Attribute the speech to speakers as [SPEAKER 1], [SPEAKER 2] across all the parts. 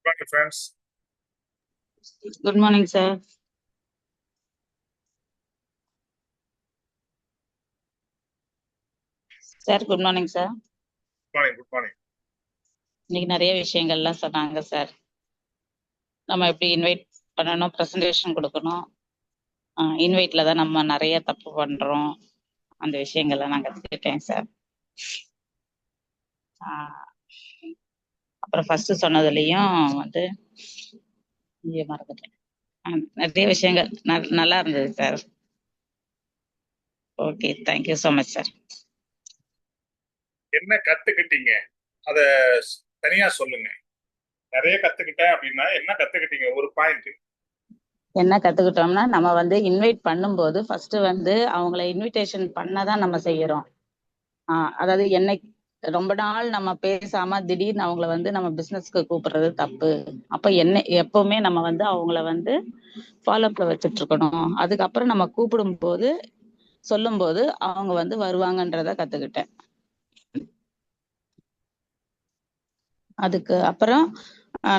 [SPEAKER 1] morning, friends.
[SPEAKER 2] Good morning, sir. Sir, good morning, sir.
[SPEAKER 1] Good morning.
[SPEAKER 2] இன்னைக்கு நிறைய விஷயங்கள்லாம் சொன்னாங்க சார். நம்ம எப்படி இன்வைட் பண்ணணும், ப்ரெசன்டேஷன் கொடுக்கணும். இன்வைட்ல தான் நம்ம நிறைய தப்பு பண்றோம். அந்த விஷயங்கள்லாம் நான் கத்துக்கிட்டேன் சார். அப்புறம் ஃபர்ஸ்ட் சொன்னதுலயும் வந்து மறந்துட்டேன். நிறைய விஷயங்கள் நல்லா இருந்தது sir. Okay, thank you so much sir.
[SPEAKER 1] என்ன கத்துக்கிட்டீங்க அத தனியா சொல்லுங்க. நிறைய கத்துக்கிட்டேன் அப்படின்னா என்ன கத்துக்கிட்டீங்க? ஒரு பாயிண்ட்.
[SPEAKER 2] என்ன கத்துக்கிட்டோம்னா, நம்ம வந்து இன்வைட் பண்ணும்போது ஃபர்ஸ்ட் வந்து அவங்கள இன்விடேஷன் பண்ணதான் நம்ம செய்யறோம். அதாவது ரொம்ப நாள் நம்ம பேசாம திடீர்னு அவங்கள வந்து நம்ம பிசினஸ்க்கு கூப்பிடுறது தப்பு. அப்ப எப்பவுமே நம்ம வந்து அவங்கள வந்து ஃபாலோப்ல வச்சுட்டு இருக்கணும். அதுக்கப்புறம் நம்ம கூப்பிடும் போது சொல்லும் போது அவங்க வந்து வருவாங்கன்றத கத்துக்கிட்டேன். அதுக்கு அப்புறம்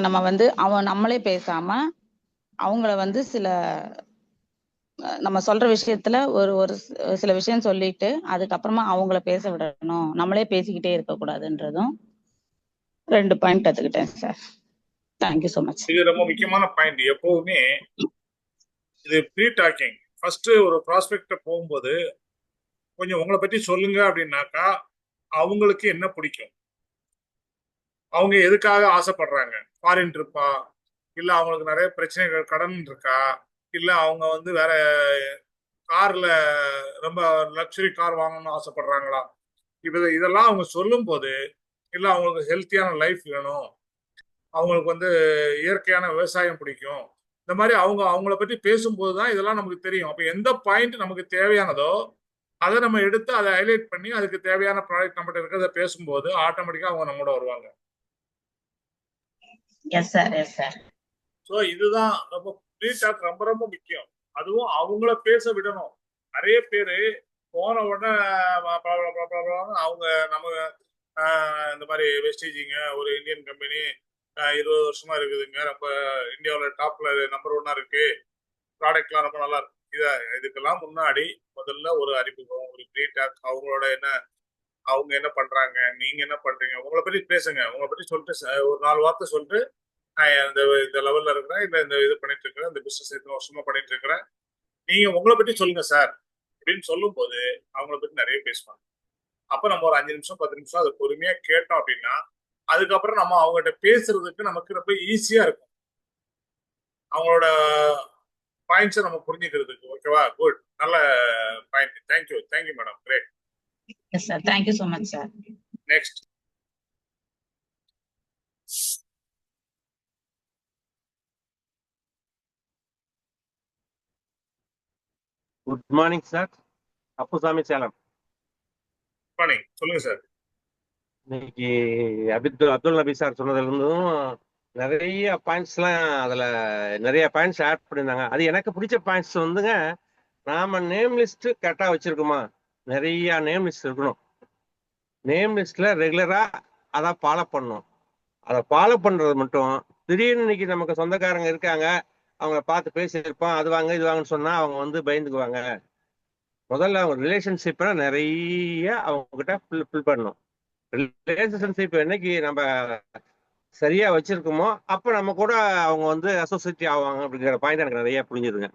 [SPEAKER 2] நம்ம வந்து நம்மளே பேசாம அவங்கள வந்து நம்ம சொல்ற விஷயத்துல ஒரு சில விஷயம் சொல்லிட்டு அதுக்கப்புறமா அவங்கள பேச விடணும். நம்மளே பேசிக்கிட்டே இருக்க கூடாதுன்றதும் 2 பாயிண்ட் கத்துக்கிட்டேன் சார். Thank you so much.
[SPEAKER 1] இது ரொம்ப முக்கியமான பாயிண்ட். எப்பவுமே இது ப்ரீ டாக்கிங். ஃபர்ஸ்ட் ஒரு ப்ராஸ்பெக்ட போகும்போது கொஞ்சம் உங்களை பத்தி சொல்லுங்க அப்படின்னாக்கா அவங்களுக்கு என்ன பிடிக்கும், அவங்க எதுக்காக ஆசைப்படுறாங்க, ஃபாரின் ட்ரிப்பா, இல்ல அவங்களுக்கு நிறைய பிரச்சனைகள் கடன் இருக்கா, இல்ல அவங்க வந்து வேற கார்ல ரொம்ப லக்ஸுரி கார் வாங்கணும்னு ஆசைப்படுறாங்களா, இதெல்லாம் அவங்க சொல்லும் போது, இல்ல அவங்களுக்கு ஹெல்த்தியான லைஃப் வேணும், அவங்களுக்கு வந்து இயற்கையான விவசாயம் பிடிக்கும், இந்த மாதிரி அவங்கள பத்தி பேசும்போது தான் இதெல்லாம் நமக்கு தெரியும். அப்ப எந்த பாயிண்ட் நமக்கு தேவையானதோ அதை நம்ம எடுத்து அதை ஹைலைட் பண்ணி அதுக்கு தேவையான ப்ராடக்ட் நம்மகிட்ட இருக்கிறத பேசும்போது ஆட்டோமேட்டிக்கா அவங்க நம்மளோட வருவாங்க.
[SPEAKER 2] S sir, yes sir.
[SPEAKER 1] So இதுதான் ரொம்ப ப்ரீ டாக் ரொம்ப ரொம்ப முக்கியம். அதுவும் அவங்கள பேச விடணும். நிறைய பேர் போன உடனே அவங்க நம்ம இந்த மாதிரி வெஸ்டேஜிங்க ஒரு இந்தியன் கம்பெனி 20 வருஷமா இருக்குதுங்க, ரொம்ப இந்தியாவில் டாப்ல நம்பர் 1 இருக்கு, ப்ராடக்ட்லாம் ரொம்ப நல்லா இருக்கு. இதுக்கெல்லாம் முன்னாடி முதல்ல ஒரு அறிமுகம், ஒரு ப்ரீ டாக், அவங்களோட என்ன, அவங்க என்ன பண்றாங்க, நீங்க என்ன பண்றீங்க, உங்களை பத்தி பேசுங்க. உங்களை பத்தி சொல்லிட்டு ஒரு 4 வார்த்தை சொல்லிட்டு இந்த இந்த லெவல்ல இருக்கிறேன், இல்ல இந்த இது பண்ணிட்டு இருக்கிறேன், இந்த பிசினஸ் இத்தனை வருஷமா பண்ணிட்டு இருக்கிறேன், நீங்க உங்களை பத்தி சொல்லுங்க சார் அப்படின்னு சொல்லும் போது அவங்கள பத்தி நிறைய பேசுவாங்க. அப்ப நம்ம ஒரு 5 நிமிஷம் 10 நிமிஷம் அதை பொறுமையா கேட்டோம் அப்படின்னா அதுக்கப்புறம் நம்ம அவங்ககிட்ட பேசுறதுக்கு நமக்கு ரொம்ப ஈஸியா இருக்கும். அவங்களோட பாயிண்ட்ஸை நம்ம புரிஞ்சுக்கிறதுக்கு. ஓகேவா? குட், நல்ல point. Thank you madam, great.
[SPEAKER 2] Yes sir, thank you so much sir.
[SPEAKER 1] Next.
[SPEAKER 3] Good morning sir. Appusamy Salem.
[SPEAKER 1] Good morning, சொல்லுங்க சார்.
[SPEAKER 3] இன்னைக்கு அப்துல் நபி சார் சொன்னதுல இருந்தும் நிறைய பாயிண்ட்ஸ்லாம் அதுல நிறைய பாயிண்ட்ஸ் ஆட் பண்ணியிருந்தாங்க. அது எனக்கு பிடிச்ச பாயிண்ட்ஸ் வந்துங்க, நாம நேம் லிஸ்ட் கரெக்டா வச்சிருக்கோமா, நிறைய நேம் லிஸ்ட் இருக்கணும். நேம் லிஸ்ட்ல ரெகுலரா அதை ஃபாலோ பண்ணணும். அதை ஃபாலோ பண்றது மட்டும், திடீர்னு இன்னைக்கு நமக்கு சொந்தக்காரங்க இருக்காங்க, அவங்க பார்த்து பேசியிருப்போம், அது வாங்க இது வாங்கன்னு சொன்னா அவங்க வந்து பயந்துக்குவாங்க. முதல்ல அவங்க ரிலேஷன்ஷிப்பை நிறைய அவங்க கிட்ட ஃபில் பண்ணணும். ரிலேஷன்ஷிப் என்னைக்கு நம்ம சரியா வச்சிருக்கோமோ அப்ப நம்ம கூட அவங்க வந்து அசோசியேட் ஆவாங்க அப்படிங்கிற பாயிண்ட் எனக்கு நிறைய புரிஞ்சுதுங்க.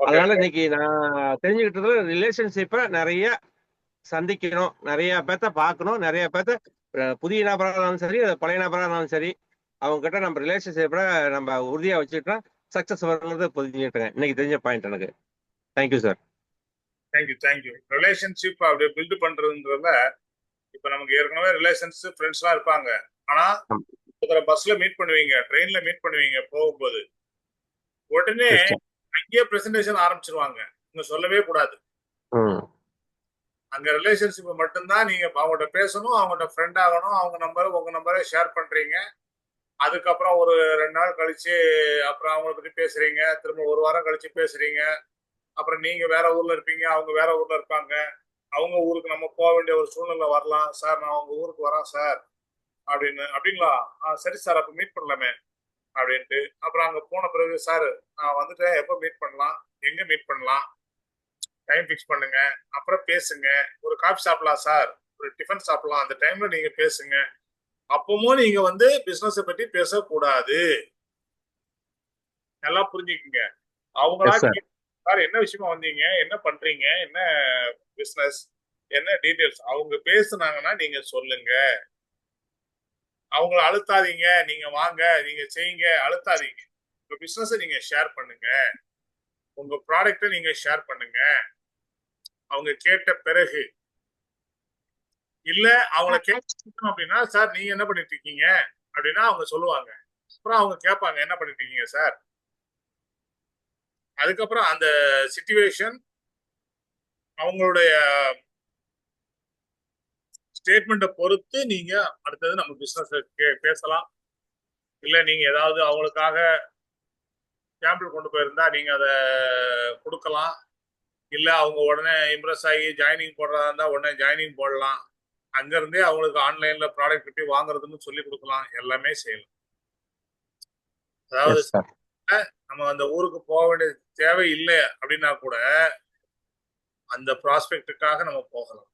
[SPEAKER 3] அதனால இன்னைக்கு நான் தெரிஞ்சுக்கிட்டதுல ரிலேஷன்ஷிப்பை நிறைய சந்திக்கணும், நிறைய பேர்த்த பார்க்கணும், நிறைய பேர்த்த புதிய நபராக இருந்தாலும் சரி, பழைய நபராக இருந்தாலும் சரி, அவங்க கிட்ட நம்ம ரிலேஷன்ஷிப்பை நம்ம உறுதியா வச்சுக்கிட்டா சக்சஸ் வருங்கிறது புரிஞ்சுக்கிட்டேங்க. இன்னைக்கு தெரிஞ்ச பாயிண்ட் எனக்கு. Thank you sir.
[SPEAKER 1] தேங்க்யூ. ரிலேஷன்ஷிப் அப்படியே பில்ட் பண்றதுன்றத, இப்ப நமக்கு ஏற்கனவே ரிலேஷன்ஸ் ஃப்ரெண்ட்ஸ் எல்லாம் இருப்பாங்க. ஆனா பஸ்ல மீட் பண்ணுவீங்க, ட்ரெயின்ல மீட் பண்ணுவீங்க, போகும்போது உடனே அங்கேயே பிரசன்டேஷன் ஆரம்பிச்சிருவாங்க. நீங்க சொல்லவே கூடாது. அங்க ரிலேஷன்ஷிப் மட்டும்தான் நீங்க அவங்கள்ட்ட பேசணும், அவங்கள்ட்ட ஃப்ரெண்ட் ஆகணும், அவங்க நம்பர் உங்க நம்பரை ஷேர் பண்றீங்க. அதுக்கப்புறம் ஒரு 2 நாள் கழிச்சு அப்புறம் அவங்கள பத்தி பேசுறீங்க, திரும்ப ஒரு வாரம் கழிச்சு பேசுறீங்க. அப்புறம் நீங்க வேற ஊர்ல இருப்பீங்க, அவங்க வேற ஊர்ல இருப்பாங்க. அவங்க ஊருக்கு நம்ம போக வேண்டிய ஒரு சூழ்நிலை வரலாம். சார் நான் உங்க ஊருக்கு வரேன் சார், அப்படின்னு. அப்படிங்களா? சரி சார், அப்ப மீட் பண்ணலாமே அப்படின்ட்டு. அப்புறம் அங்க போன பிறகு, சார் நான் வந்துட்டேன், எப்போ மீட் பண்ணலாம், எங்க மீட் பண்ணலாம், டைம் ஃபிக்ஸ் பண்ணுங்க, அப்புறம் பேசுங்க, ஒரு காஃபி சாப்பிடலாம் சார், ஒரு டிஃபன் சாப்பிடலாம், அந்த டைம்ல நீங்க பேசுங்க. அப்பவும் நீங்க வந்து பிசினஸ் பத்தி பேசக்கூடாது. நல்லா புரிஞ்சுக்குங்க. அவங்களா
[SPEAKER 3] எஸ் சார்.
[SPEAKER 1] சார் என்ன விஷயமா வந்தீங்க, என்ன பண்றீங்க, என்ன பிசினஸ், என்ன டீடைல்ஸ், அவங்க பேசுனாங்கன்னா நீங்க சொல்லுங்க. அவங்கள அழுத்தாதீங்க. நீங்க வாங்க, நீங்க செய்யுங்க, அழுத்தாதீங்க. உங்க பிசினஸ் நீங்க ஷேர் பண்ணுங்க, உங்க ப்ராடக்ட்டை நீங்க ஷேர் பண்ணுங்க. அவங்க கேட்ட பிறகு, இல்ல அவங்கள கேட்கணும் அப்படின்னா, சார் நீங்க என்ன பண்ணிட்டு இருக்கீங்க அப்படின்னா அவங்க சொல்லுவாங்க. அப்புறம் அவங்க கேட்பாங்க, என்ன பண்ணிட்டு இருக்கீங்க சார். அதுக்கப்புறம் அந்த சிச்சுவேஷன், அவங்களுடைய ஸ்டேட்மெண்ட்டை பொறுத்து நீங்க அடுத்தது நம்ம பிசினஸ் பேசலாம். இல்ல நீங்க ஏதாவது அவங்களுக்காக சாம்பிள் கொண்டு போயிருந்தா நீங்க அதை கொடுக்கலாம். இல்ல அவங்க உடனே இம்ப்ரெஸ் ஆகி ஜாயினிங் போடுறதா இருந்தா உடனே ஜாயினிங் போடலாம். அங்க இருந்தே அவங்களுக்கு ஆன்லைன்ல ப்ராடக்ட் பற்றி வாங்குறதுன்னு சொல்லி கொடுக்கலாம். எல்லாமே செய்யலாம். அதாவது
[SPEAKER 3] எஸ் சார்.
[SPEAKER 1] நம்ம அந்த ஊருக்கு போக வேண்டிய தேவை இல்லை அப்படின்னா கூட அந்த ப்ராஸ்பெக்டுக்காக நம்ம போகலாம்.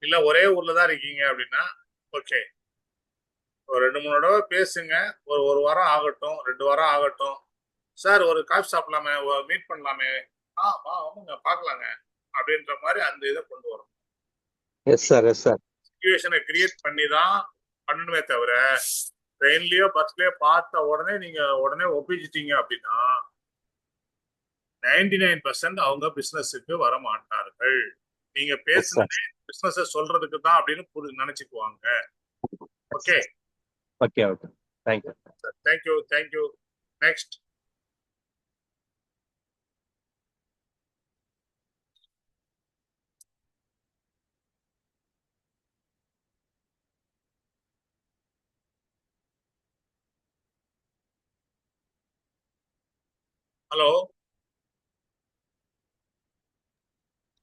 [SPEAKER 1] இல்ல ஒரே ஊர்ல தான் இருக்கீங்க அப்படின்னா ஓகே, ஒரு 2-3 தடவை பேசுங்க. ஒரு வாரம் ஆகட்டும், 2 வாரம் ஆகட்டும். சார் ஒரு காஃபி சாப்பிடலாமே, மீட் பண்ணலாமே, ஆமாங்க பார்க்கலாங்க அப்படின்ற மாதிரி அந்த இதை கொண்டு வரும்.
[SPEAKER 3] Yes sir. Yes sir.
[SPEAKER 1] சிச்சுவேஷனை கிரியேட் பண்ணி தான் பண்ணணுமே தவிர, ட்ரெயின்லயோ பஸ்லயோ பார்த்த உடனே நீங்க உடனே ஒப்பிச்சிட்டீங்க அப்படின்னா 99% அவங்க பிசினஸுக்கு வர மாட்டார்கள். நீங்க
[SPEAKER 3] எஸ் சார்.
[SPEAKER 1] பேசுனதே பிசினஸ் சொல்றதுக்கு தான் அப்படின்னு நினைச்சுக்குவாங்க. Okay,
[SPEAKER 3] okay okay. Thank you.
[SPEAKER 1] Thank you thank you. Next. Hello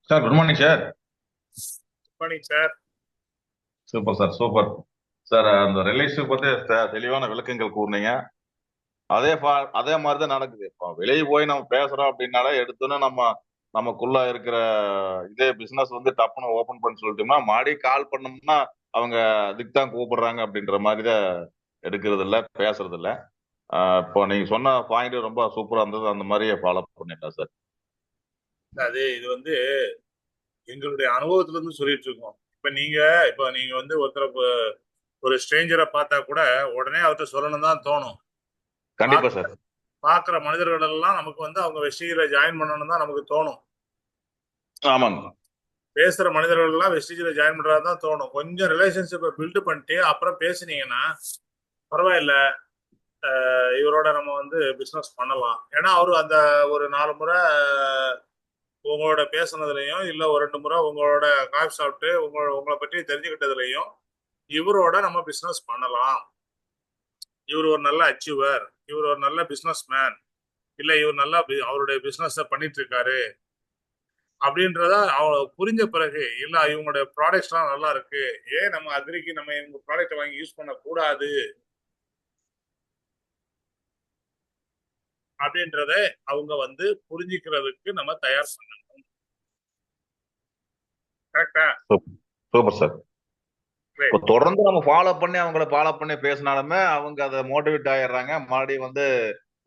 [SPEAKER 4] sir, good morning sir.
[SPEAKER 1] Morning sir.
[SPEAKER 4] Super sir, super sir. அந்த ரிலேஷன்ஷிப் பத்தி தெளிவான விளக்கங்கள் கூறினீங்க. அதே மாதிரி தான் நடக்குது. இப்போ வெளியே போய் நம்ம பேசுறோம் அப்படின்னாலே எடுத்தோன்னே நமக்குள்ள இருக்கிற இதே பிசினஸ் வந்து டப்புன்னு ஓபன் பண்ணி சொல்லிட்டோம்னா மாடி கால் பண்ணோம்னா அவங்க அதுக்கு தான் கூப்பிடுறாங்க அப்படின்ற மாதிரி தான் எடுக்கிறது இல்ல, பேசுறது இல்ல. இப்போ நீங்க சொன்ன பாயிண்ட் ரொம்ப சூப்பரா இருந்தது. அந்த மாதிரியே ஃபாலோ பண்ணிடலாம் சார்.
[SPEAKER 1] அது இது வந்து எங்களுடைய அனுபவத்துல இருந்து சொல்லிட்டு இருக்கோம். இப்ப நீங்க வந்து ஒரு ஸ்ட்ரேஞ்சரை பார்த்தா கூட உடனே அவர்கிட்ட சொல்லணும் தான் தோணும்.
[SPEAKER 4] கண்டிப்பா சார்.
[SPEAKER 1] பாக்குற மனிதர்கள் எல்லாம் நமக்கு வந்து அவங்க வெஸ்டிஜில ஜாயின் பண்ணணும் தான் நமக்கு தோணும்.
[SPEAKER 4] ஆமாங்க.
[SPEAKER 1] பேசுற மனிதர்கள் எல்லாம் வெஸ்டிஜில ஜாயின் பண்றதா தான் தோணும். கொஞ்சம் ரிலேஷன்ஷிப்பை பில்ட் பண்ணிட்டு அப்புறம் பேசுனீங்கன்னா பரவாயில்ல, இவரோட நம்ம வந்து பிசினஸ் பண்ணலாம். ஏன்னா அவரு அந்த ஒரு 4 முறை உங்களோட பேசுனதுலயும் இல்ல ஒரு 2 முறை உங்களோட காஃபி சாப்பிட்டு உங்களை பற்றி தெரிஞ்சுக்கிட்டதுலயும் இவரோட நம்ம பிசினஸ் பண்ணலாம். இவர் ஒரு நல்ல அச்சீவர், இவர் ஒரு நல்ல பிசினஸ் மேன், இல்ல இவர் நல்லா அவருடைய பிசினஸ் பண்ணிட்டு இருக்காரு அப்படின்றத அவங்க புரிஞ்ச பிறகு, இல்ல இவங்களுடைய ப்ராடக்ட்ஸ் எல்லாம் நல்லா இருக்கு, ஏன் நம்ம அக்ரிக்கு நம்ம இவங்க ப்ராடக்ட் வாங்கி யூஸ் பண்ண கூடாது அப்படின்றத அவங்க வந்து புரிஞ்சுக்கிறதுக்கு நம்ம தயார் பண்ணணும். கரெக்டா?
[SPEAKER 4] Super sir. இப்போ தொடர்ந்து நம்ம ஃபாலோ பண்ணி பேசினாலுமே அவங்க அதை மோட்டிவேட் ஆயிடுறாங்க. மறுபடியும் வந்து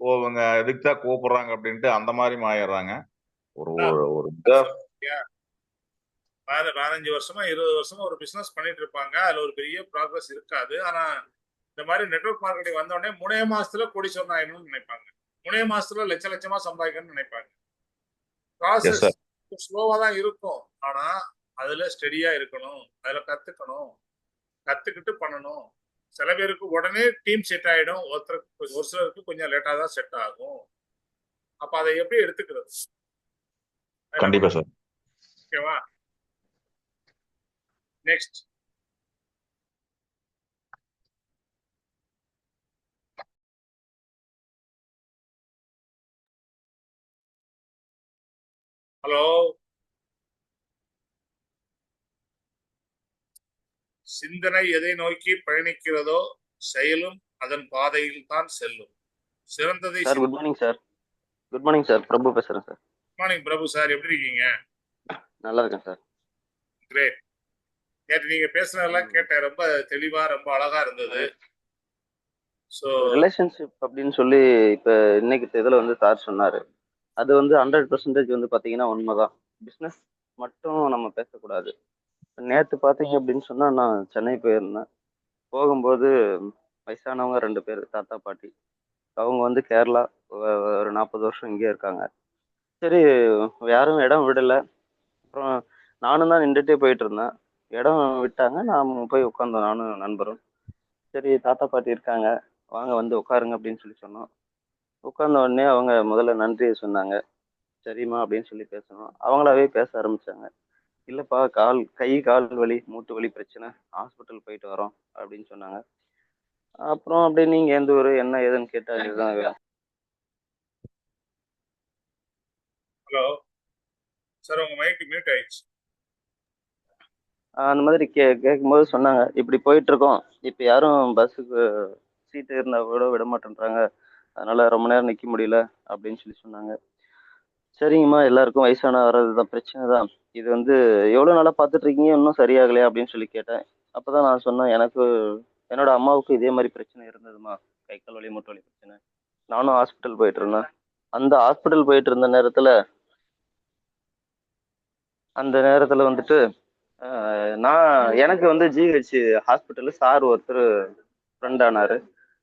[SPEAKER 4] இவங்க எதுக்கு தான் கூப்பிடுறாங்க அப்படின்ட்டு அந்த மாதிரி ஆயிடுறாங்க. ஒரு ஒரு
[SPEAKER 1] 15 வருஷமா 20 வருஷமா ஒரு பிசினஸ் பண்ணிட்டு இருப்பாங்க. அதுல ஒரு பெரிய ப்ராக்ரஸ் இருக்காது. ஆனா இந்த மாதிரி நெட்வொர்க் மார்க்கெட்டிங் வந்த உடனே 3 மாசத்துல கோடீஸ்வரன் ஆயிடணும்னு நினைப்பாங்க. 3 மாசத்துல லட்சமா சம்பாதிக்கணும்னு நினைப்பாங்க. ப்ராசஸ் ஸ்லோவா தான் இருக்கும். ஆனா அதுல ஸ்டெடியா இருக்கணும், அதுல கத்துக்கணும், கத்துக்கிட்டு பண்ணணும். சில பேருக்கு உடனே டீம் செட் ஆயிடும், ஒரு சிலருக்கு கொஞ்சம் லேட்டா தான் செட் ஆகும். அப்ப அதை எப்படி எடுத்துக்கிறது?
[SPEAKER 4] கண்டிப்பா சார்.
[SPEAKER 1] ஓகேவா? நெக்ஸ்ட். ஹலோ சிந்தனை எதை நோக்கி பயணிக்கிறதோ செயலும் அதன் பாதையில் தான் செல்லும். சிறந்ததை
[SPEAKER 5] sir good morning sir. Good morning sir. Prabhu பேசுறேன் சார்.
[SPEAKER 1] மார்னிங் பிரபு சார், எப்படி இருக்கீங்க?
[SPEAKER 5] நல்லா இருக்கேன் சார்.
[SPEAKER 1] கிரேட். நேற்று நீங்க பேசுனதெல்லாம் கேட்டேன், ரொம்ப தெளிவா ரொம்ப அழகா இருந்தது. ஸோ
[SPEAKER 5] ரிலேஷன்ஷிப் அப்படின்னு சொல்லி இப்ப இன்னைக்கு இதுல வந்து சார் சொன்னாரு. அது வந்து 100% வந்து பாத்தீங்கன்னா உண்மைதான். பிசினஸ் மட்டும் நம்ம பேசக்கூடாது. நேத்து பாத்தீங்க அப்படின்னு சொன்னா நான் சென்னை போயிருந்தேன். போகும்போது வயசானவங்க 2 பேர் தாத்தா பாட்டி. அவங்க வந்து கேரளா ஒரு 40 வருஷம் இங்கே இருக்காங்க. சரி, யாரும் இடம் விடல. அப்புறம் நானும் தான் நின்றுட்டே போயிட்டு இருந்தேன். இடம் விட்டாங்க. நான் போய் உட்காந்தோம், நானும் நண்பரும். சரி, தாத்தா பாட்டி இருக்காங்க, வாங்க வந்து உட்காருங்க அப்படின்னு சொல்லி சொன்னோம். உட்கார்ந்த உடனே அவங்க முதல்ல நன்றியை சொன்னாங்க. சரிம்மா அப்படின்னு சொல்லி பேசணும். அவங்களாவே பேச ஆரம்பிச்சாங்க. இல்லப்பா, கை கால் வலி, மூட்டு வலி பிரச்சனை, ஹாஸ்பிட்டல் போயிட்டு வரோம் அப்படின்னு சொன்னாங்க. அப்புறம் அப்படியே நீங்க எந்த ஊரு என்ன ஏதுன்னு கேட்டா இதுதான்
[SPEAKER 1] ஹலோ சார், உங்க மைக் மியூட் ஆயிடுச்சு.
[SPEAKER 5] அந்த மாதிரி கேட்கும்போது சொன்னாங்க, இப்படி போயிட்டு இருக்கோம், இப்ப யாரும் பஸ்ஸுக்கு சீட்டு இருந்தா கூட விட மாட்டேன்றாங்க, அதனால ரொம்ப நேரம் நிக்க முடியல அப்படின்னு சொல்லி சொன்னாங்க. சரிங்கம்மா, எல்லாருக்கும் வயசான வர்றதுதான் பிரச்சனை தான். இது வந்து எவ்வளவு நாளா பார்த்துட்டு இருக்கீங்க, இன்னும் சரியாகலையா அப்படின்னு சொல்லி கேட்டேன். அப்பதான் நான் சொன்னேன், எனக்கு என்னோட அம்மாவுக்கு இதே மாதிரி பிரச்சனை இருந்ததுமா, கை கால் வலி மூட்டு வலி பிரச்சனை. நானும் ஹாஸ்பிட்டல் போயிட்டு இருந்தேன். அந்த ஹாஸ்பிட்டல் போயிட்டு இருந்த நேரத்துல வந்துட்டு நான் எனக்கு வந்து ஜிஹெச் ஹாஸ்பிட்டல் சார் ஒருத்தர் ஃப்ரெண்ட் ஆனாரு.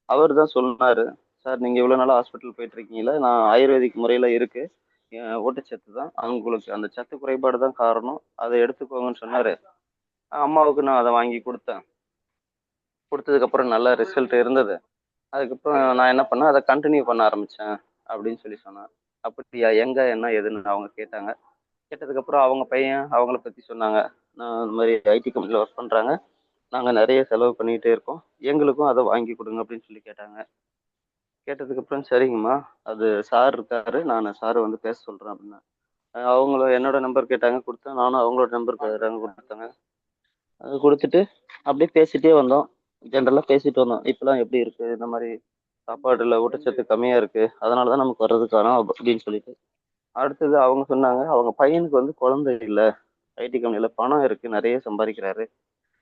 [SPEAKER 5] அவர் தான் சொன்னாரு, சார் நீங்க இவ்வளவு நாளா ஹாஸ்பிட்டல் போயிட்டு இருக்கீங்களா, நான் ஆயுர்வேதிக் முறையில இருக்கு, ஊட்டச்சத்து தான் உங்களுக்கு, அந்த சத்து குறைபாடு தான் காரணம், அதை எடுத்துக்கோங்கன்னு சொன்னாரு. அம்மாவுக்கு நான் அதை வாங்கி கொடுத்தேன். கொடுத்ததுக்கு அப்புறம் நல்ல ரிசல்ட் இருந்தது. அதுக்கப்புறம் நான் என்ன பண்ணேன், அதை கண்டினியூ பண்ண ஆரம்பிச்சேன் அப்படின்னு சொல்லி சொன்னேன். அப்படியா, எங்க என்ன ஏதுன்னு அவங்க கேட்டாங்க. கேட்டதுக்கு அப்புறம் அவங்க பையன் அவங்கள பத்தி சொன்னாங்க. நான் இந்த மாதிரி ஐடி கம்பெனில ஒர்க் பண்றாங்க, நாங்க நிறைய செலவு பண்ணிட்டே இருக்கோம், எங்களுக்கும் அதை வாங்கி கொடுங்க அப்படின்னு சொல்லி கேட்டாங்க. கேட்டதுக்கு அப்புறம் சரிங்கம்மா, அது சார் இருக்காரு, நான் சார் வந்து பேச சொல்றேன் அப்படின்னா அவங்கள என்னோட நம்பர் கேட்டாங்க, கொடுத்தேன். நானும் அவங்களோட நம்பர் கேட்டாங்க, கொடுத்தாங்க. அது கொடுத்துட்டு அப்படியே பேசிட்டே வந்தோம். ஜென்ரலா பேசிட்டு வந்தோம். இப்பெல்லாம் எப்படி இருக்கு, இந்த மாதிரி சாப்பாடுல ஊட்டச்சத்து கம்மியா இருக்கு, அதனாலதான் நமக்கு வர்றது காரணம் அப்படின்னு சொல்லிட்டு. அடுத்தது அவங்க சொன்னாங்க, அவங்க பையனுக்கு வந்து குழந்தை இல்லை, ஐடி கம்பெனில பணம் இருக்கு, நிறைய சம்பாதிக்கிறாரு,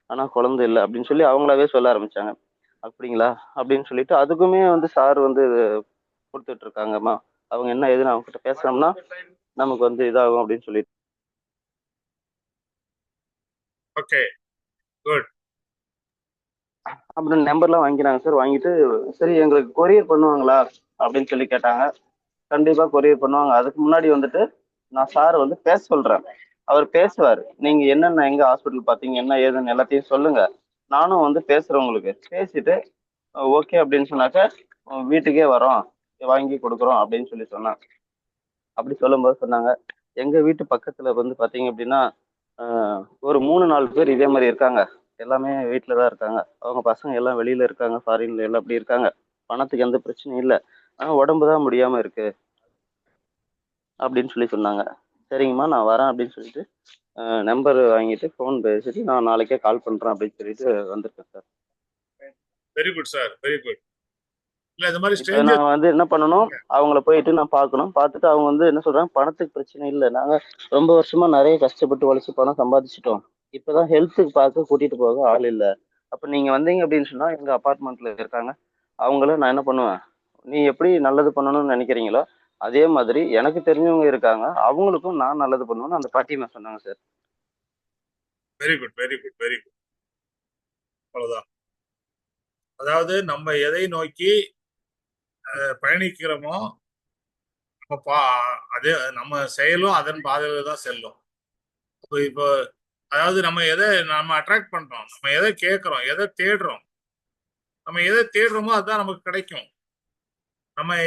[SPEAKER 5] ஆனா குழந்தை இல்லை அப்படின்னு சொல்லி அவங்களாவே சொல்ல ஆரம்பிச்சாங்க. அப்படிங்களா அப்படின்னு சொல்லிட்டு அதுக்குமே வந்து சார் வந்து கொடுத்துட்டு இருக்காங்கம்மா, அவங்க என்ன ஏதுன்னு அவங்க கிட்ட பேசுறோம்னா நமக்கு வந்து இதாகும் அப்படின்னு சொல்லிட்டு.
[SPEAKER 1] Okay, good.
[SPEAKER 5] அப்புறம் நம்பர்லாம் வாங்கினாங்க சார். வாங்கிட்டு சரி எங்களுக்கு கொரியர் பண்ணுவாங்களா அப்படின்னு சொல்லி கேட்டாங்க. கண்டிப்பா கொரியர் பண்ணுவாங்க. அதுக்கு முன்னாடி வந்துட்டு நான் சார் வந்து பேச சொல்றேன், அவர் பேசுவார். நீங்க என்னென்ன எங்க ஹாஸ்பிட்டல் பாத்தீங்க, என்ன ஏதுன்னு எல்லாத்தையும் சொல்லுங்க, நானும் வந்து பேசுறேன் உங்களுக்கு. பேசிட்டு ஓகே அப்படின்னு சொன்னாக்க வீட்டுக்கே வரோம், வாங்கி கொடுக்குறோம் அப்படின்னு சொல்லி சொன்னாங்க. அப்படி சொல்லும்போது சொன்னாங்க, எங்க வீட்டு பக்கத்துல வந்து பாத்தீங்க அப்படின்னா ஒரு 3-4 பேர் இதே மாதிரி இருக்காங்க. எல்லாமே வீட்டில தான் இருக்காங்க. அவங்க பசங்க எல்லாம் வெளியில இருக்காங்க, ஃபாரின்ல எல்லாம் அப்படி இருக்காங்க. பணத்துக்கு எந்த பிரச்சனையும் இல்லை, ஆனா உடம்பு தான் முடியாம இருக்கு அப்படின்னு சொல்லி சொன்னாங்க. சரிங்கம்மா, நான் வரேன் அப்படின்னு சொல்லிட்டு நம்பர் வாங்கிட்டு ஃபோன் பேசிட்டு நான் நாளைக்கே கால் பண்றேன் அப்படின்னு சொல்லிட்டு வந்திருக்கேன் sir.
[SPEAKER 1] Very good sir, very good. இல்ல இந்த மாதிரி
[SPEAKER 5] இப்போ
[SPEAKER 1] ஸ்ட்ரேஞ்சர்
[SPEAKER 5] நான் வந்து என்ன பண்ணணும், அவங்கள போயிட்டு நான் பார்க்கணும். பார்த்துட்டு அவங்க வந்து என்ன சொல்றாங்க, பணத்துக்கு பிரச்சனை இல்லை, நாங்க ரொம்ப வருஷமா நிறைய கஷ்டப்பட்டு உழைச்சு பணம் சம்பாதிச்சிட்டோம், இப்பதான் ஹெல்த்துக்கு பார்க்க கூட்டிட்டு போக ஆள் இல்லை. அப்ப நீங்க வந்தீங்க அப்படின்னு சொன்னா எங்க அபார்ட்மெண்ட்ல இருக்காங்க, அவங்கள நான் என்ன பண்ணுவேன், நீ எப்படி நல்லது பண்ணணும்னு நினைக்கிறீங்களோ அதே மாதிரி எனக்கு தெரிஞ்சவங்க இருக்காங்க, அவங்களுக்கும் நான் நல்லது பண்ணுவேன்னு அந்த பாட்டியம்மா சொன்னாங்க sir.
[SPEAKER 1] Very good, very good, very good. அவ்வளவுதான். அதாவது நம்ம எதை நோக்கி பயணிக்கிறோமோ அதே நம்ம செயலும் அதன் பாதையில தான் செல்லும். இப்போ அதாவது நம்ம அட்ராக்ட் பண்றோம், நம்ம எதை கேட்கிறோம், எதை தேடுறோம், நம்ம எதை தேடுறோமோ அதுதான் நமக்கு கிடைக்கும். நம்ம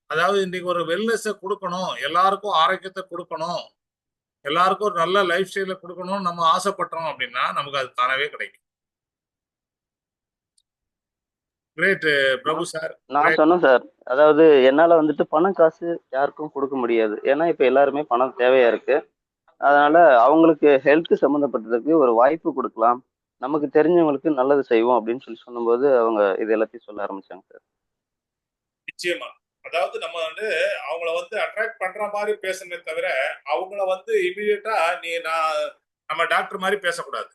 [SPEAKER 1] அதாவது இன்னைக்கு ஒரு வெல்னஸை கொடுக்கணும், எல்லாருக்கும் ஆரோக்கியத்தை கொடுக்கணும், எல்லாருக்கும் ஒரு நல்ல லைஃப் ஸ்டைல கொடுக்கணும்னு நம்ம ஆசைப்பட்டோம் அப்படின்னா நமக்கு அது தானவே கிடைக்கும். கிரேட் பிரபு சார்.
[SPEAKER 5] நான் சொன்னேன் சார், அதாவது என்னால வந்துட்டு பணம் காசு யாருக்கும் கொடுக்க முடியாது, ஏன்னா இப்ப எல்லாருமே பணம் தேவையா இருக்கு. அதனால அவங்களுக்கு ஹெல்த் சம்மந்தப்பட்டதுக்கு ஒரு வாய்ப்பு கொடுக்கலாம், நமக்கு தெரிஞ்சவங்களுக்கு நல்லது செய்வோம் அப்படின்னு சொல்லி சொல்லும்போது அவங்க இது எல்லாத்தையும் சொல்ல ஆரம்பிச்சாங்க சார்.
[SPEAKER 1] நிச்சயமா. அதாவது நம்ம வந்து அவங்கள வந்து அட்ராக்ட் பண்ற மாதிரி பேசணுமே தவிர அவங்கள வந்து இமீடியட்டா நம்ம டாக்டர் மாதிரி பேசக்கூடாது.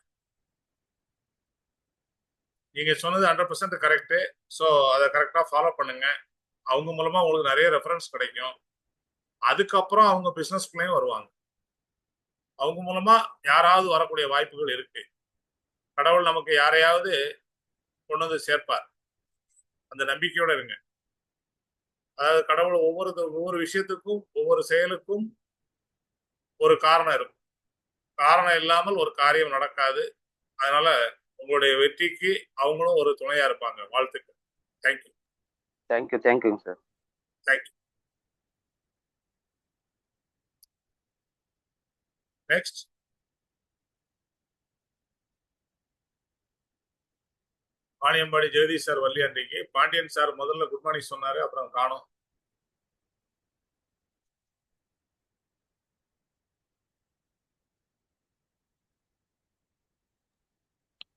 [SPEAKER 1] நீங்க சொன்னது 100% கரெக்ட். ஸோ அதை கரெக்டா ஃபாலோ பண்ணுங்க. அவங்க மூலமா உங்களுக்கு நிறைய ரெஃபரன்ஸ் கிடைக்கும். அதுக்கப்புறம் அவங்க பிசினஸ்குள்ளேயும் வருவாங்க. அவங்க மூலமா யாராவது வரக்கூடிய வாய்ப்புகள் இருக்கு. கடவுள் நமக்கு யாரையாவது கொண்டு வந்து சேர்ப்பார். அந்த நம்பிக்கையோட இருங்க. அதாவது கடவுள் ஒவ்வொரு விஷயத்துக்கும் ஒவ்வொரு செயலுக்கும் ஒரு காரணம் இருக்கும். காரணம் இல்லாமல் ஒரு காரியம் நடக்காது. அதனால உங்களுடைய வெற்றிக்கு அவங்களும் ஒரு துணையா இருப்பாங்க. வாழ்த்துக்கள். தேங்க்யூ.
[SPEAKER 5] தேங்க்யூங்க sir.
[SPEAKER 1] Thank you. Next Vaniyambadi Jagadish sir வரலையா அன்றைக்கு? பாண்டியன் சார் முதல்ல குட் மார்னிங் சொன்னாரு, அப்புறம் காணோம்.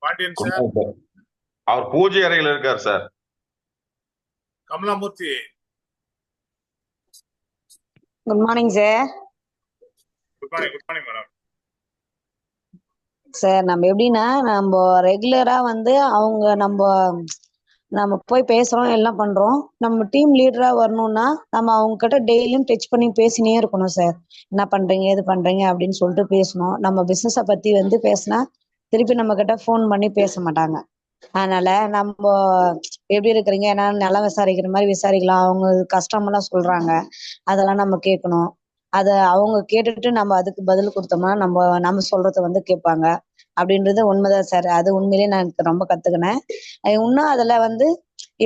[SPEAKER 1] பாண்டியன் சார்.
[SPEAKER 4] அவர் பூஜை அறையில் இருக்கார் சார்.
[SPEAKER 1] Kamalamurthy.
[SPEAKER 6] Good morning sir.
[SPEAKER 1] Good morning madam.
[SPEAKER 6] Sir நம்ம எப்படின்னா நம்ம ரெகுலரா வந்து அவங்க நம்ம போய் பேசுறோம் எல்லாம் பண்றோம். நம்ம டீம் லீடரா வரணும்னா நம்ம அவங்க கிட்ட டெய்லியும் டச் பண்ணி பேசினே இருக்கணும் சார். என்ன பண்றீங்க எது பண்றீங்க அப்படின்னு சொல்லிட்டு பேசணும். நம்ம பிசினஸ பத்தி வந்து பேசினா திருப்பி நம்ம கிட்ட ஃபோன் பண்ணி பேச மாட்டாங்க. அதனால நம்ம எப்படி இருக்கிறீங்க ஏன்னா நல்லா விசாரிக்கிற மாதிரி விசாரிக்கலாம். அவங்க கஷ்டமெல்லாம் சொல்றாங்க, அதெல்லாம் நம்ம கேட்கணும். அத அவங்க கேட்டுட்டு நம்ம அதுக்கு பதில் கொடுத்தோம்னா நம்ம சொல்றத வந்து கேட்பாங்க. அப்படின்றது உண்மைதான் சார். அது உண்மையிலேயே நான் எனக்கு ரொம்ப கத்துக்கினேன். இன்னும் அதுல வந்து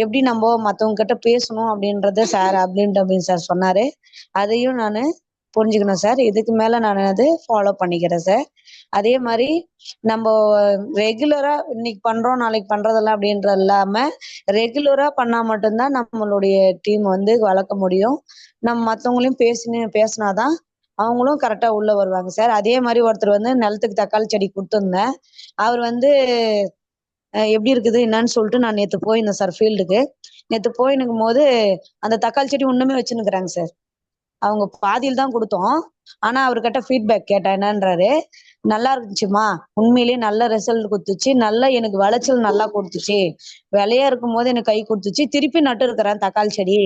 [SPEAKER 6] எப்படி நம்ம மத்தவங்க கிட்ட பேசணும் அப்படின்றத சார் அப்படின்னு சார் சொன்னாரு. அதையும் நானு புரிஞ்சுக்கணும் சார். இதுக்கு மேல நான் அது ஃபாலோ பண்ணிக்கிறேன் சார். அதே மாதிரி நம்ம ரெகுலரா இன்னைக்கு பண்றோம் நாளைக்கு பண்றதெல்லாம் அப்படின்றது இல்லாம ரெகுலரா பண்ணா மட்டும்தான் நம்மளுடைய டீம் வந்து வளர்க்க முடியும். நம்ம மத்தவங்களையும் பேசினாதான் அவங்களும் கரெக்டா உள்ள வருவாங்க சார். அதே மாதிரி ஒருத்தர் வந்து நிலத்துக்கு தக்காளி செடி கொடுத்துருந்தேன். அவர் வந்து எப்படி இருக்குது என்னன்னு சொல்லிட்டு நான் நேத்து போயிருந்தேன் சார் ஃபீல்டுக்கு. நேத்து போயிருக்கும் போது அந்த தக்காளி செடி இன்னுமே வச்சுன்னுக்குறாங்க சார். அவங்க பாதியில் தான் கொடுத்தோம். ஆனா அவர்கிட்ட ஃபீட்பேக் கேட்டேன் என்னன்றாரு, நல்லா இருந்துச்சுமா, உண்மையிலேயே நல்ல ரிசல்ட் கொடுத்துச்சு, நல்லா எனக்கு விளைச்சல் நல்லா கொடுத்துச்சு, விலையா இருக்கும் போது எனக்கு கை கொடுத்துச்சு, திருப்பி நட்டு இருக்கிறேன் தக்காளி செடி,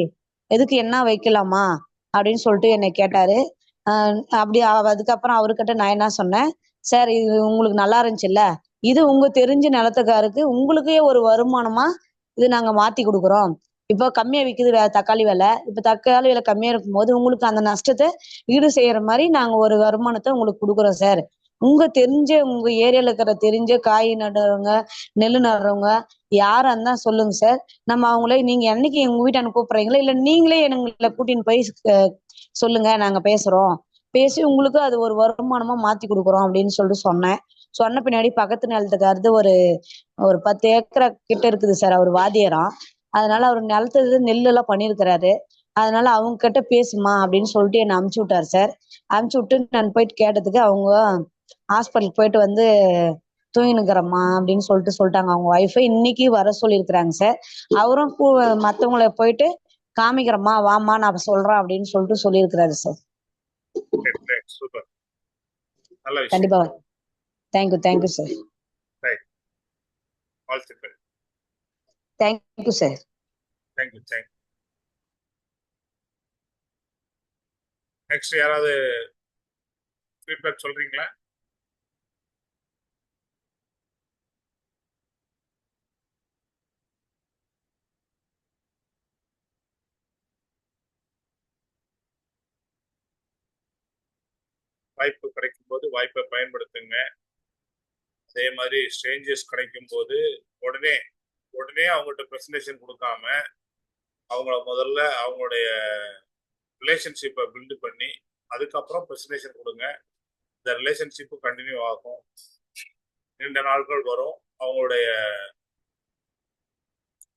[SPEAKER 6] எதுக்கு என்ன வைக்கலாமா அப்படின்னு சொல்லிட்டு என்னை கேட்டாரு. அப்படி அதுக்கப்புறம் அவர்கிட்ட நான் என்ன சொன்னேன், சார் இது உங்களுக்கு நல்லா இருந்துச்சுல்ல, இது உங்க தெரிஞ்ச நிலத்துக்காருக்கு உங்களுக்கே ஒரு வருமானமா இது நாங்க மாத்தி கொடுக்குறோம். இப்போ கம்மியா விக்குது தக்காளி விலை. இப்ப தக்காளி விலை கம்மியா இருக்கும்போது உங்களுக்கு அந்த நஷ்டத்தை ஈடு செய்யற மாதிரி நாங்க ஒரு வருமானத்தை உங்களுக்கு கொடுக்குறோம் சார். உங்க தெரிஞ்ச உங்க ஏரியால இருக்கிற தெரிஞ்ச காய் நடுறவங்க நெல் நடுறவங்க யாரா இருந்தா சொல்லுங்க சார். நம்ம அவங்களே நீங்க என்னைக்கு எங்க வீட்டான கூப்பிடுறீங்களா இல்ல நீங்களே எங்களை கூட்டின்னு போய் சொல்லுங்க, நாங்க பேசுறோம், பேசி உங்களுக்கு அது ஒரு வருமானமா மாத்தி கொடுக்குறோம் அப்படின்னு சொல்லிட்டு சொன்னேன். சொன்ன பின்னாடி பக்கத்து நிலத்துக்காரது ஒரு 10 ஏக்கரா கிட்ட இருக்குது சார். அவர் வாதியாராம். அதனால அவர் நிலத்துல நெல் எல்லாம் பண்ணிருக்கிறாரு. அதனால அவங்க கிட்ட பேசுமா அப்படின்னு சொல்லிட்டு என்னை அமுச்சு விட்டாரு சார். அமுச்சு விட்டு நான் போயிட்டு கேட்டதுக்கு அவங்க ஹாஸ்பிட்டலுக்கு போயிட்டு வந்து தூங்கினுக்கிறம்மா அப்படின்னு சொல்லிட்டாங்க. அவங்க ஒய்ஃபை இன்னைக்கு வர சொல்லியிருக்கிறாங்க சார். அவரும் மத்தவங்களை போயிட்டு காமிக்கிறம்மா வாமா நான் சொல்றேன் அப்படின்னு சொல்லிட்டு சொல்லியிருக்கிறாரு சார்.
[SPEAKER 1] சூப்பர், நல்ல விஷயம்.
[SPEAKER 6] கண்டிப்பா. Thank you sir.
[SPEAKER 1] வாழ்த்துக்கள்.
[SPEAKER 6] Thank you sir.
[SPEAKER 1] தேங்க்யூ. நெக்ஸ்ட் யாராவது ஃபீட்பேக் சொல்றீங்களா? வாய்ப்பு கிடைக்கும் போது வாய்ப்பை பயன்படுத்துங்க. அதே மாதிரி ஸ்ட்ரேஞ்சர்ஸ் கிடைக்கும் போது உடனே அவங்கள்ட்ட ப்ரெசன்டேஷன் கொடுக்காம அவங்கள முதல்ல அவங்களுடைய ரிலேஷன்ஷிப்பை பில்டு பண்ணி அதுக்கப்புறம் ப்ரெசன்டேஷன் கொடுங்க. இந்த ரிலேஷன்ஷிப்பு கண்டினியூ ஆகும், நீண்ட நாட்கள் வரும். அவங்களுடைய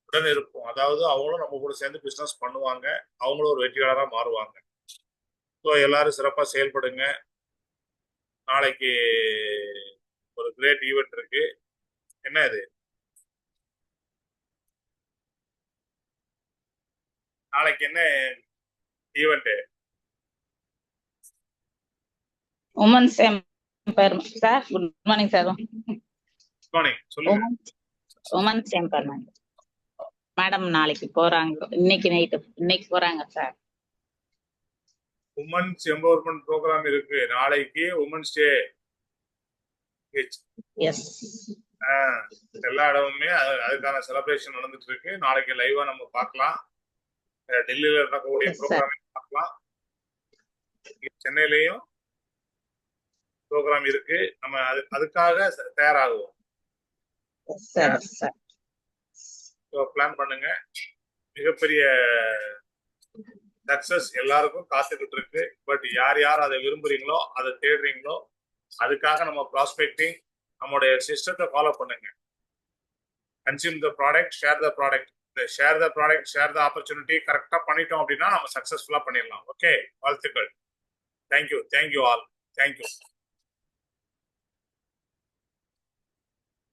[SPEAKER 1] உடன் இருக்கும், அதாவது அவங்களும் நம்ம கூட சேர்ந்து பிஸ்னஸ் பண்ணுவாங்க, அவங்களும் ஒரு வெற்றியாளராக மாறுவாங்க. ஸோ எல்லாரும் சிறப்பாக செயல்படுங்க. நாளைக்கு ஒரு கிரேட் ஈவெண்ட் இருக்கு. என்ன இது? நாளைக்கு என்ன event?
[SPEAKER 2] Women's empowerment sir. Good morning sir.
[SPEAKER 1] Morning சொல்லுங்க.
[SPEAKER 2] உமன்ஸ் எம்பவர்மெண்ட் மேடம் நாளைக்கு போறாங்க. இன்னைக்கு போறாங்க சார்.
[SPEAKER 1] உமன்ஸ் எம்பவர்மெண்ட் ப்ரோக்ராம் இருக்கு நாளைக்கு. Women's day.
[SPEAKER 2] எஸ்.
[SPEAKER 1] எல்லா இடமுமே அதுக்கான செலிப்ரேஷன் நடந்துட்டு இருக்கு. நாளைக்கு லைவா நம்ம பார்க்கலாம். டெல்லியில நடக்கக்கூடிய ப்ரோக்ராம் பார்க்கலாம். சென்னையிலையும் ப்ரோக்ராம் இருக்கு. நம்ம அதுக்காக தயாராகுவோம். பிளான் பண்ணுங்க. மிகப்பெரிய சக்சஸ் எல்லாருக்கும் காத்துக்கிட்டு இருக்கு. பட் யார் யார் அதை விரும்புறீங்களோ, அதை தேடுறீங்களோ, அதுக்காக நம்ம ப்ராஸ்பெக்டிங் நம்மளுடைய சிஸ்டத்தை ஃபாலோ பண்ணுங்க. Consume the product, share the product. Share the product, share the opportunity கரெக்டா பண்ணிட்டோம் அப்படின்னா நம்ம சக்சஸ்ஃபுல்லா பண்ணிடலாம். ஓகே, வாழ்த்துக்கள். Thank you all. தேங்க்யூ.